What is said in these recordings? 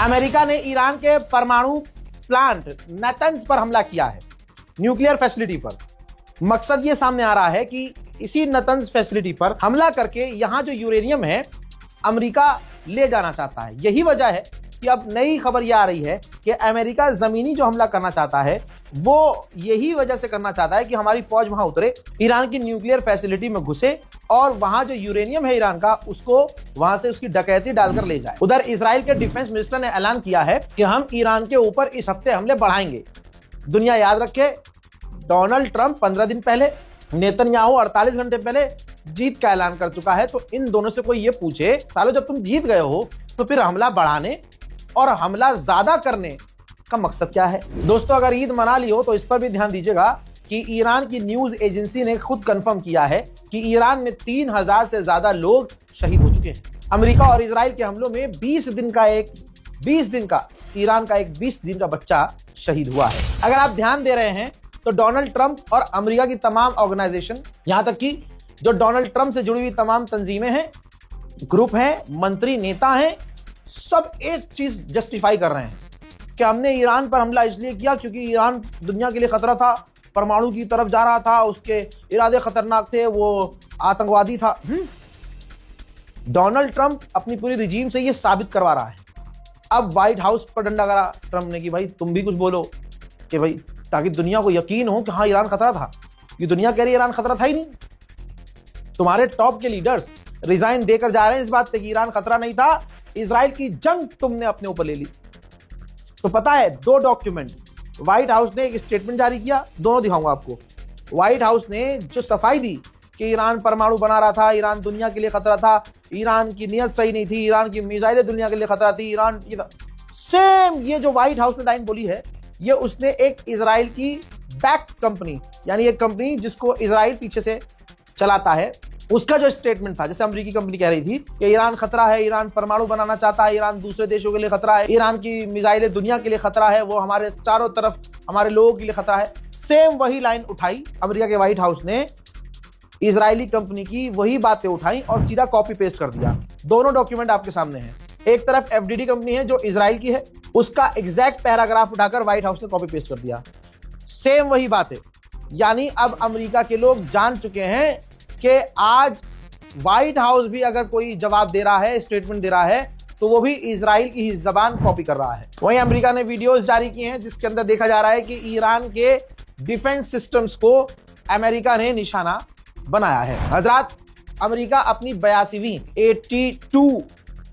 America ने Iran के परमाणु प्लांट नेतंज पर हमला किया है, न्यूक्लियर फैसिलिटी पर। मकसद ये सामने आ रहा है कि इसी नेतंज फैसिलिटी पर हमला करके यहां जो यूरेनियम है अमेरिका ले जाना चाहता है। यही वजह है कि अब नई खबर यह आ रही है कि अमेरिका जमीनी जो हमला करना चाहता है वो यही वजह से करना चाहता है कि हमारी फौज वहां उतरे, ईरान की न्यूक्लियर फैसिलिटी में घुसे और वहां जो यूरेनियम है ईरान का उसको वहां से उसकी डकैती डालकर ले जाए। उधर इजराइल के डिफेंस मिनिस्टर ने ऐलान किया है कि हम ईरान के ऊपर इस हफ्ते हमले बढ़ाएंगे। दुनिया याद रखे, डोनाल्ड ट्रंप 15 दिन पहले, नेतन्याहू 48 घंटे पहले जीत का ऐलान कर चुका है। तो इन दोनों से कोई ये पूछे सालो जब तुम जीत गए हो तो फिर हमला बढ़ाने और हमला ज्यादा करने का मकसद क्या है? दोस्तों, अगर ईद मना ली हो तो इस पर भी ध्यान दीजिएगा कि ईरान की न्यूज एजेंसी ने खुद कंफर्म किया है कि ईरान में 3000 से ज्यादा लोग शहीद हो चुके हैं। अमेरिका और इजराइल के हमलों में 20 दिन का ईरान का एक 20 दिन का बच्चा शहीद हुआ है। अगर आप ध्यान दे रहे हैं तो डोनाल्ड ट्रंप और अमेरिका की तमाम ऑर्गेनाइजेशन, यहां तक कि जो डोनाल्ड ट्रंप से जुड़ी हुई तमाम तंजीमें हैं, ग्रुप हैं, मंत्री, नेता हैं, सब एक चीज जस्टिफाई कर रहे हैं कि हमने ईरान पर हमला इसलिए किया क्योंकि ईरान दुनिया के लिए खतरा था, परमाणु की तरफ जा रहा था, उसके इरादे खतरनाक थे, वो आतंकवादी था। डोनाल्ड ट्रंप अपनी पूरी रिजीम से ये साबित करवा रहा है। अब व्हाइट हाउस पर डंडा करा ट्रंप ने कि भाई तुम भी कुछ बोलो, कि भाई ताकि दुनिया को यकीन हो कि हाँ ईरान खतरा था। ये दुनिया कह रही ईरान खतरा था ही नहीं। तुम्हारे टॉप के लीडर्स रिजाइन देकर जा रहे हैं इस बात पे कि ईरान खतरा नहीं था, इजराइल की जंग तुमने अपने ऊपर ले ली। तो पता है, 2 डॉक्यूमेंट व्हाइट हाउस ने एक स्टेटमेंट जारी किया, दोनों दिखाऊंगा आपको। व्हाइट हाउस ने जो सफाई दी कि ईरान परमाणु बना रहा था, ईरान दुनिया के लिए खतरा था, ईरान की नीयत सही नहीं थी, ईरान की मिसाइलें दुनिया के लिए खतरा थी, ईरान सेम ये जो व्हाइट हाउस ने लाइन बोली है, ये उसने एक इजराइल की बैक कंपनी, यानी एक कंपनी जिसको इजराइल पीछे से चलाता है, उसका जो स्टेटमेंट था। जैसे अमेरिकी कंपनी कह रही थी कि ईरान खतरा है, ईरान परमाणु बनाना चाहता है, ईरान दूसरे देशों के लिए खतरा है, ईरान की मिसाइलें दुनिया के लिए खतरा है, वो हमारे चारों तरफ हमारे लोगों के लिए खतरा है। सेम वही लाइन उठाई अमेरिका के व्हाइट हाउस ने, इजरायली कंपनी की वही बातें उठाई और सीधा कॉपी पेस्ट कर दिया। दोनों डॉक्यूमेंट आपके सामने हैं। एक तरफ एफडीडी कंपनी है जो इजराइल की है, उसका एग्जैक्ट पैराग्राफ उठाकर व्हाइट हाउस ने कॉपी पेस्ट कर दिया। सेम वही बात है। यानी अब अमेरिका के लोग जान चुके हैं कि आज व्हाइट हाउस भी अगर कोई जवाब दे रहा है, स्टेटमेंट दे रहा है, तो वो भी इजराइल की ही जबान कॉपी कर रहा है। वहीं अमेरिका ने वीडियोस जारी किए हैं जिसके अंदर देखा जा रहा है कि ईरान के डिफेंस सिस्टम्स को अमेरिका ने निशाना बनाया है। हजरात, अमेरिका अपनी 82वीं 82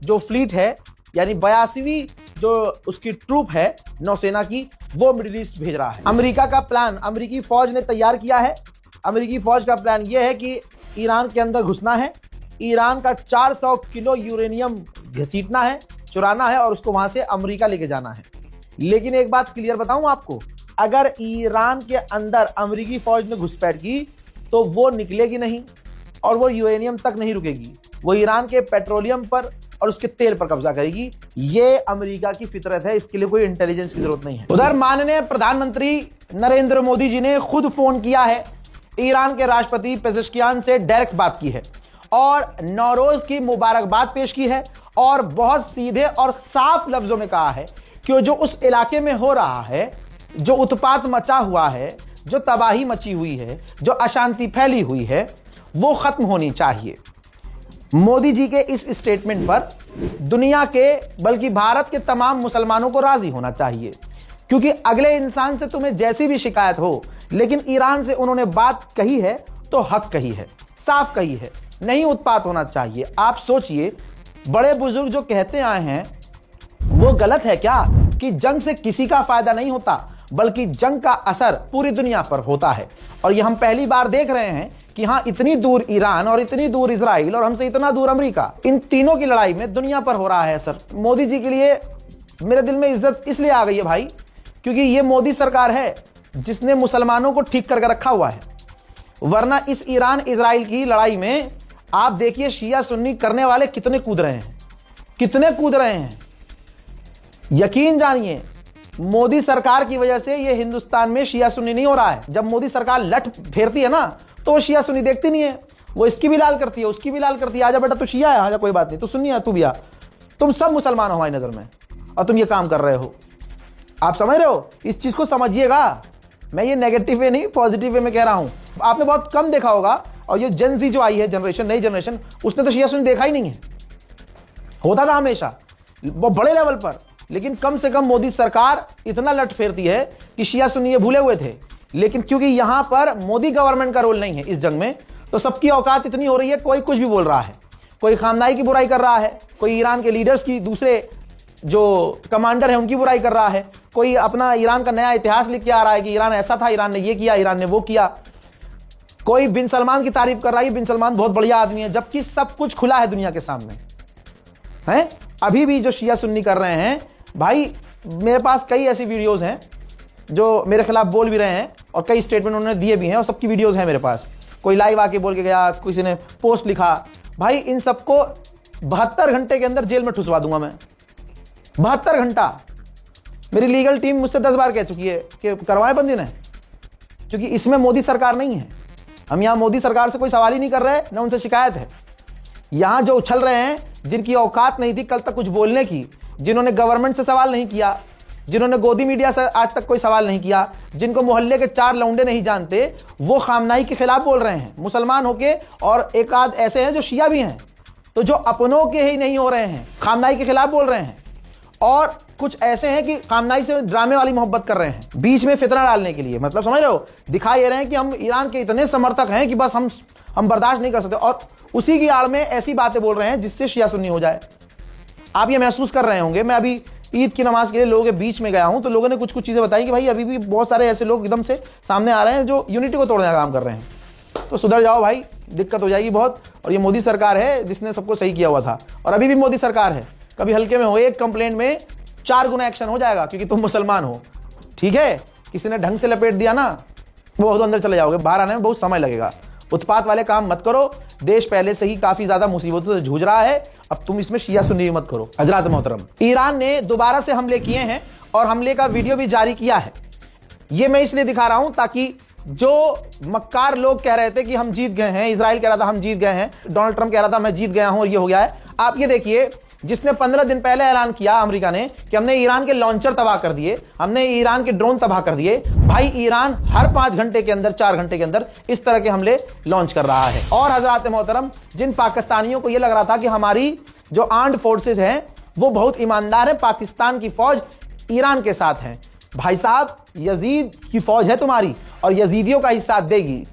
जो फ्लीट है, यानी 82वीं जो उसकी ट्रूप है नौसेना की, वो मिडिल ईस्ट भेज रहा है। अमेरिका का प्लान अमेरिकी फौज ने तैयार किया है। अमेरिकी फौज का प्लान यह है कि ईरान के अंदर घुसना है, ईरान का 400 किलो यूरेनियम घसीटना है, चुराना है और उसको वहां से अमेरिका लेके जाना है। लेकिन एक बात क्लियर बताऊं आपको, अगर ईरान के अंदर अमेरिकी फौज ने घुसपैठ की तो वो निकलेगी नहीं और वो यूरेनियम तक नहीं रुकेगी, वो ईरान के पेट्रोलियम पर और उसके तेल पर कब्जा करेगी। ये अमेरिका की फितरत है, इसके लिए कोई इंटेलिजेंस की जरूरत नहीं है। उधर माननीय प्रधानमंत्री नरेंद्र मोदी जी ने खुद फोन किया है, ईरान के राष्ट्रपति पेजेश्कियान से डायरेक्ट बात की है और नौरोज की मुबारकबाद पेश की है और बहुत सीधे और साफ लफ्जों में कहा है कि जो उस इलाके में हो रहा है, जो उत्पात मचा हुआ है, जो तबाही मची हुई है, जो अशांति फैली हुई है, वो खत्म होनी चाहिए। मोदी जी के इस स्टेटमेंट पर दुनिया के बल्कि भारत के तमाम मुसलमानों को राजी होना चाहिए, क्योंकि अगले इंसान से तुम्हें जैसी भी शिकायत हो, लेकिन ईरान से उन्होंने बात कही है तो हक कही है, साफ कही है, नहीं उत्पात होना चाहिए। आप सोचिए, बड़े बुजुर्ग जो कहते आए हैं वो गलत है क्या कि जंग से किसी का फायदा नहीं होता, बल्कि जंग का असर पूरी दुनिया पर होता है। और ये हम पहली बार देख रहे हैं कि हाँ, इतनी दूर ईरान और इतनी दूर इजराइल और हमसे इतना दूर अमेरिका, इन तीनों की लड़ाई में दुनिया पर हो रहा है असर। मोदी जी के लिए मेरे दिल में इज्जत इसलिए आ गई है भाई, क्योंकि ये मोदी सरकार है जिसने मुसलमानों को ठीक करके रखा हुआ है। वरना इस ईरान इजराइल की लड़ाई में आप देखिए शिया सुन्नी करने वाले कितने कूद रहे हैं, कितने कूद रहे हैं। यकीन जानिए, मोदी सरकार की वजह से ये हिंदुस्तान में शिया सुन्नी नहीं हो रहा है। जब मोदी सरकार लठ फेरती है ना, तो वो शिया सुन्नी देखती नहीं है, वो इसकी भी लाल करती है, उसकी भी लाल करती है। आजा बेटा तू शिया है, आजा कोई बात नहीं, तू सुन्नी है, तू भी आ, तुम सब मुसलमान हो हमारी नजर में। और तुम ये काम कर रहे हो। आप समझ रहे हो? इस चीज को समझिएगा। मैं ये नेगेटिव वे नहीं, पॉजिटिव वे में कह रहा हूं। आपने बहुत कम देखा होगा, और ये जेन ज़ी जो आई है जनरेशन, नई जनरेशन, उसने तो शिया सुन्नी देखा ही नहीं है। होता था हमेशा वो बड़े लेवल पर, लेकिन कम से कम मोदी सरकार इतना लट फेरती है कि शिया सुन्नी ये भूले हुए थे। लेकिन क्योंकि यहां पर मोदी गवर्नमेंट का रोल नहीं है इस जंग में, तो सबकी औकात इतनी हो रही है, कोई कुछ भी बोल रहा है, कोई खामनाई की बुराई कर रहा है, कोई ईरान के लीडर्स की, दूसरे जो कमांडर है उनकी बुराई कर रहा है, कोई अपना ईरान का नया इतिहास लिख के आ रहा है कि ईरान ऐसा था, ईरान ने ये किया, ईरान ने वो किया, कोई बिन सलमान की तारीफ कर रहा है, बिन सलमान बहुत बढ़िया आदमी है, जबकि सब कुछ खुला है दुनिया के सामने है। अभी भी जो शिया सुन्नी कर रहे हैं भाई, मेरे पास कई ऐसी वीडियोस हैं जो मेरे खिलाफ बोल भी रहे हैं और कई स्टेटमेंट उन्होंने दिए भी हैं, और सबकी वीडियोस हैं मेरे पास। कोई लाइव आके बोल के गया, किसी ने पोस्ट लिखा, भाई इन सबको 72 घंटे के अंदर जेल में ठुसवा दूंगा मैं। 72 घंटा। मेरी लीगल टीम मुझसे 10 बार कह चुकी है कि करवाएं बंदी ने, क्योंकि इसमें मोदी सरकार नहीं है। हम यहां मोदी सरकार से कोई सवाल ही नहीं कर रहे, न उनसे शिकायत है। यहां जो उछल रहे हैं, जिनकी औकात नहीं थी कल तक कुछ बोलने की, जिन्होंने गवर्नमेंट से सवाल नहीं किया, जिन्होंने गोदी मीडिया से आज तक कोई सवाल नहीं किया, जिनको मोहल्ले के 4 लौंडे नहीं जानते, वो खामनाई के खिलाफ बोल रहे हैं मुसलमान होके, और एक आध ऐसे हैं जो शिया भी हैं, तो जो अपनों के ही नहीं हो रहे हैं, खामनाई के खिलाफ बोल रहे हैं। और कुछ ऐसे हैं कि खामनाई से ड्रामे वाली मोहब्बत कर रहे हैं, बीच में फितना डालने के लिए। मतलब समझ रहे हो, दिखा ये रहे हैं कि हम ईरान के इतने समर्थक हैं कि बस हम बर्दाश्त नहीं कर सकते, और उसी की आड़ में ऐसी बातें बोल रहे हैं जिससे शिया सुन्नी हो जाए। आप ये महसूस कर रहे होंगे, मैं अभी ईद की नमाज के लिए लोगों के बीच में गया हूं, तो लोगों ने कुछ कुछ चीजें बताई कि भाई अभी भी बहुत सारे ऐसे लोग एकदम से सामने आ रहे हैं जो यूनिटी को तोड़ने का काम कर रहे हैं। तो सुधर जाओ भाई, दिक्कत हो जाएगी बहुत। और ये मोदी सरकार है जिसने सबको सही किया हुआ था, और अभी भी मोदी सरकार है। कभी हल्के में हो, एक कंप्लेंट में 4 गुना एक्शन हो जाएगा, क्योंकि तुम मुसलमान हो। ठीक है, किसी ने ढंग से लपेट दिया ना, वो तो अंदर चले जाओगे, बाहर आने में बहुत समय लगेगा। उत्पात वाले काम मत करो, देश पहले से ही काफी ज्यादा मुसीबतों से जूझ रहा है, अब तुम इसमें शिया सुन्नी मत करो। हजरात मोहतरम, ईरान ने दोबारा से हमले किए हैं और हमले का वीडियो भी जारी किया है। ये मैं इसलिए दिखा रहा हूं ताकि जो मक्कार लोग कह रहे थे कि हम जीत गए हैं, इजराइल कह रहा था हम जीत गए हैं, डोनाल्ड ट्रंप कह रहा था मैं जीत गया हूं और ये हो गया है, आप ये देखिए, जिसने 15 दिन पहले ऐलान किया अमेरिका ने कि हमने ईरान के लॉन्चर तबाह कर दिए, हमने ईरान के ड्रोन तबाह कर दिए, भाई ईरान हर 5 घंटे के अंदर, 4 घंटे के अंदर इस तरह के हमले लॉन्च कर रहा है। और हजरात मोहतरम, जिन पाकिस्तानियों को यह लग रहा था कि हमारी जो आर्म्ड फोर्सेज हैं वो बहुत ईमानदार है, पाकिस्तान की फौज ईरान के साथ है, भाई साहब यजीद की फौज है तुम्हारी और यजीदियों का ही साथ देगी।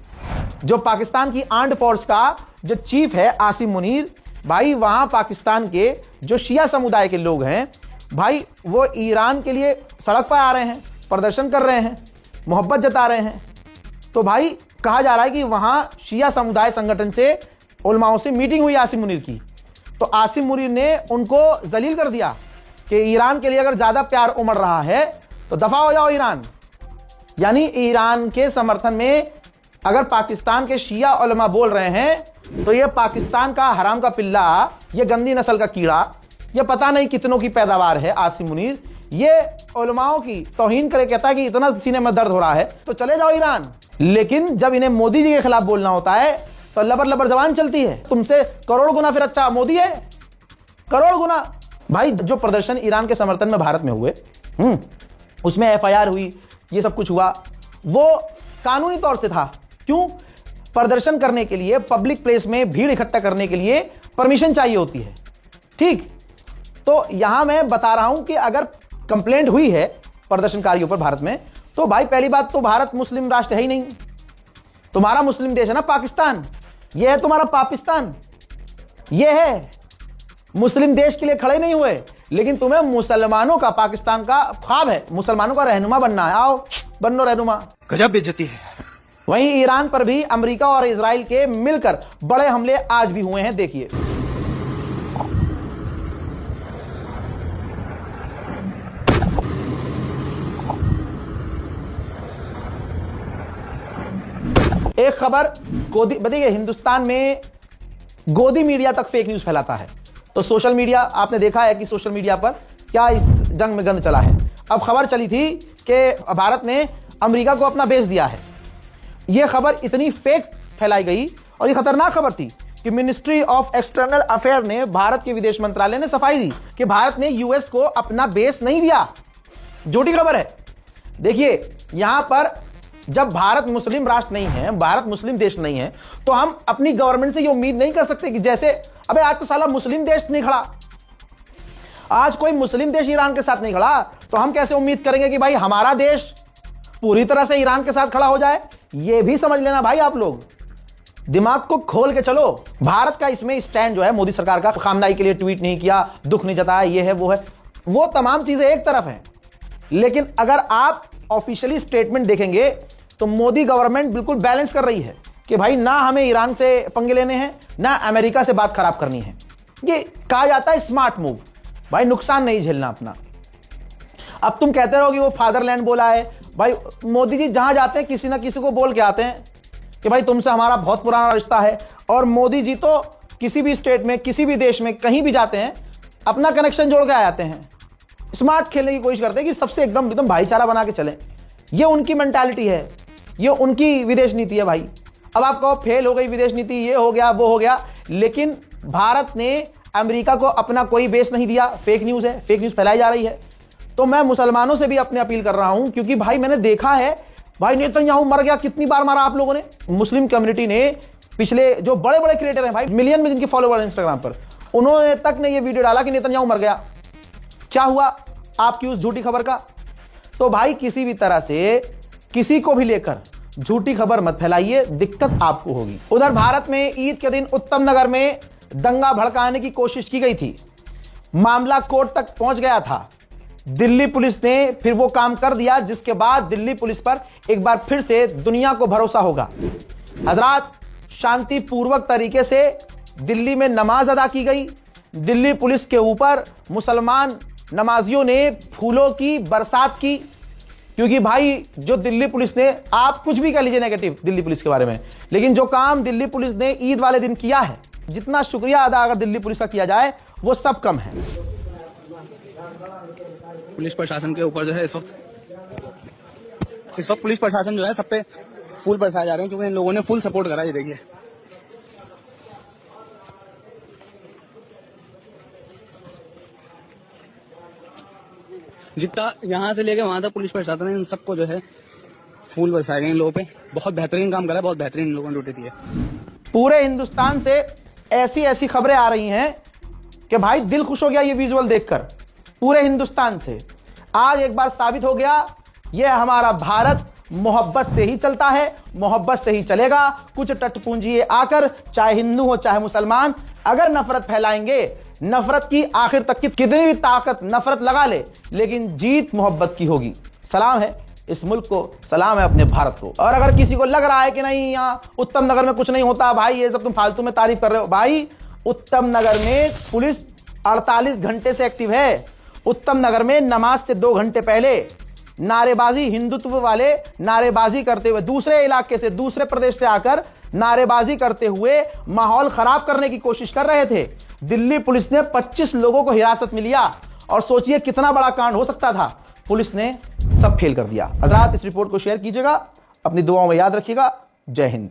जो पाकिस्तान की आर्म्ड फोर्स का जो चीफ है आसिम मुनीर, भाई वहां पाकिस्तान के जो शिया समुदाय के लोग हैं भाई, वो ईरान के लिए सड़क पर आ रहे हैं, प्रदर्शन कर रहे हैं, मोहब्बत जता रहे हैं। तो भाई कहा जा रहा है कि वहां शिया समुदाय संगठन से उलमाओं से मीटिंग हुई आसिम मुनीर की, तो आसिम मुनीर ने उनको जलील कर दिया कि ईरान के लिए अगर ज्यादा प्यार उमड़ रहा है तो दफा हो जाओ ईरान। यानी ईरान के समर्थन में अगर पाकिस्तान के शिया उलमा बोल रहे हैं तो ये पाकिस्तान का हराम का पिल्ला, ये गंदी नस्ल का कीड़ा, ये पता नहीं कितनों की पैदावार है आसिम मुनीर, ये उलमाओं की तौहीन करे, कहता है कि इतना सीने में दर्द हो रहा है तो चले जाओ ईरान। लेकिन जब इन्हें मोदी जी के खिलाफ बोलना होता है तो लबर लबर जबान चलती है। तुमसे करोड़ गुना फिर अच्छा मोदी है, करोड़ गुना। भाई जो प्रदर्शन ईरान के समर्थन में भारत में हुए, उसमें एफआईआर हुई, ये सब कुछ हुआ, वो कानूनी तौर से था। क्यों? प्रदर्शन करने के लिए, पब्लिक प्लेस में भीड़ इकट्ठा करने के लिए परमिशन चाहिए होती है। ठीक, तो यहां मैं बता रहा हूं कि अगर कंप्लेंट हुई है प्रदर्शनकारियों पर भारत में, तो भाई पहली बात तो भारत मुस्लिम राष्ट्र है ही नहीं, तुम्हारा मुस्लिम देश है ना पाकिस्तान, यह है तुम्हारा पाकिस्तान, यह है मुस्लिम देश के लिए खड़े नहीं हुए, लेकिन तुम्हें मुसलमानों का, पाकिस्तान का ख्वाब है मुसलमानों का रहनुमा बनना है, आओ बनो रहनुमा। गजब बेइज्जती है। वहीं ईरान पर भी अमेरिका और इजराइल के मिलकर बड़े हमले आज भी हुए हैं, देखिए। एक खबर गोदी, बताइए हिंदुस्तान में गोदी मीडिया तक फेक न्यूज फैलाता है, तो सोशल मीडिया, आपने देखा है कि सोशल मीडिया पर क्या इस जंग में गंद चला है। अब खबर चली थी कि भारत ने अमेरिका को अपना बेस दिया है। यह खबर इतनी फेक फैलाई गई और ये खतरनाक खबर थी कि मिनिस्ट्री ऑफ एक्सटर्नल अफेयर ने, भारत के विदेश मंत्रालय ने सफाई दी कि भारत ने यूएस को अपना बेस नहीं दिया। झूठी खबर है। देखिए, यहां पर जब भारत मुस्लिम राष्ट्र नहीं है, भारत मुस्लिम देश नहीं है, तो हम अपनी गवर्नमेंट से ये उम्मीद नहीं कर सकते कि जैसे अबे आज तो साला मुस्लिम देश नहीं खड़ा, आज कोई मुस्लिम देश ईरान के साथ नहीं खड़ा, तो हम कैसे उम्मीद करेंगे कि भाई हमारा देश पूरी तरह से ईरान के साथ खड़ा हो जाए। ये भी समझ लेना भाई, आप लोग दिमाग को खोल के चलो। भारत का इसमें स्टैंड जो है मोदी सरकार का, खामनाई के लिए ट्वीट नहीं किया, दुख नहीं जताया, ये है वो है, वो तमाम चीजें एक तरफ हैं, लेकिन अगर आप ऑफिशियली स्टेटमेंट देखेंगे तो मोदी गवर्नमेंट बिल्कुल बैलेंस कर रही है कि भाई ना हमें ईरान से पंगे लेने हैं, ना अमेरिका से बात खराब करनी है। ये कहा जाता है स्मार्ट मूव, भाई नुकसान नहीं झेलना अपना। अब तुम कहते रहो कि वो फादरलैंड बोला है, भाई मोदी जी जहां जाते हैं किसी ना किसी को बोल के आते हैं कि भाई तुमसे हमारा बहुत पुराना रिश्ता है, और मोदी जी तो किसी भी स्टेट में, किसी भी देश में, कहीं भी जाते हैं अपना कनेक्शन जोड़ के आ जाते हैं। स्मार्ट खेलने की कोशिश करते हैं कि सबसे एकदम भाईचारा बना के चलें। ये उनकी मेंटालिटी है, ये उनकी विदेश नीति है भाई। अब आप कहो फेल हो गई विदेश नीति, ये हो गया वो हो गया, लेकिन भारत ने अमेरिका को अपना कोई बेस नहीं दिया। फेक न्यूज है, फेक न्यूज फैलाई जा रही है। तो मैं मुसलमानों से भी अपने अपील कर रहा हूं, क्योंकि भाई मैंने देखा है भाई नेतन्याहू मर गया, कितनी बार मारा आप लोगों ने। मुस्लिम कम्युनिटी ने पिछले जो बड़े बड़े क्रिएटर हैं भाई, मिलियन में जिनके फॉलोवर हैं इंस्टाग्राम पर, उन्होंने तक ने ये वीडियो डाला कि नेतन्याहू मर गया। क्या हुआ आपकी उस झूठी खबर का? तो भाई किसी भी तरह से किसी को भी लेकर झूठी खबर मत फैलाइए, दिक्कत आपको होगी। उधर भारत में ईद के दिन उत्तम नगर में दंगा भड़काने की कोशिश की गई थी, मामला कोर्ट तक पहुंच गया था। दिल्ली पुलिस ने फिर वो काम कर दिया जिसके बाद दिल्ली पुलिस पर एक बार फिर से दुनिया को भरोसा होगा। हजरात, शांतिपूर्वक तरीके से दिल्ली में नमाज अदा की गई। दिल्ली पुलिस के ऊपर मुसलमान नमाजियों ने फूलों की बरसात की, क्योंकि भाई जो दिल्ली पुलिस ने, आप कुछ भी कह लीजिए नेगेटिव दिल्ली पुलिस के बारे में, लेकिन जो काम दिल्ली पुलिस ने ईद वाले दिन किया है, जितना शुक्रिया अदा अगर दिल्ली पुलिस का किया जाए वो सब कम है। पुलिस प्रशासन के ऊपर जो है इस वक्त पुलिस प्रशासन जो है सब पे फूल बरसाए जा रहे हैं, क्योंकि इन लोगों ने फुल सपोर्ट करा। ये देखिए, जितना यहां से लेके वहां तक पुलिस प्रशासन ने इन सबको जो है फूल बरसाए गए इन लोगों पे। बहुत बेहतरीन काम करा है, बहुत बेहतरीन इन लोगों ने ड्यूटी दी है। पूरे हिंदुस्तान से ऐसी ऐसी खबरें आ रही हैं कि भाई दिल खुश हो गया ये विजुअल देखकर। पूरे हिंदुस्तान से आज एक बार साबित हो गया, यह हमारा भारत मोहब्बत से ही चलता है, मोहब्बत से ही चलेगा। कुछ टटपूंजिए आकर, चाहे हिंदू हो चाहे मुसलमान, अगर नफरत फैलाएंगे, नफरत की आखिर तक की कितनी भी ताकत नफरत लगा ले, लेकिन जीत मोहब्बत की होगी। सलाम है इस मुल्क को, सलाम है अपने भारत को। और अगर किसी को लग रहा है कि नहीं यहाँ उत्तम नगर में कुछ नहीं होता, भाई ये सब तुम फालतू में तारीफ कर रहे हो। भाई उत्तम नगर में पुलिस 48 घंटे से एक्टिव है। उत्तम नगर में नमाज से 2 घंटे पहले नारेबाजी, हिंदुत्व वाले नारेबाजी करते हुए दूसरे इलाके से, दूसरे प्रदेश से आकर नारेबाजी करते हुए माहौल खराब करने की कोशिश कर रहे थे। दिल्ली पुलिस ने 25 लोगों को हिरासत में लिया, और सोचिए कितना बड़ा कांड हो सकता था। पुलिस ने सब फेल कर दिया। हजरात, इस रिपोर्ट को शेयर कीजिएगा, अपनी दुआओं में याद रखिएगा। जय हिंद।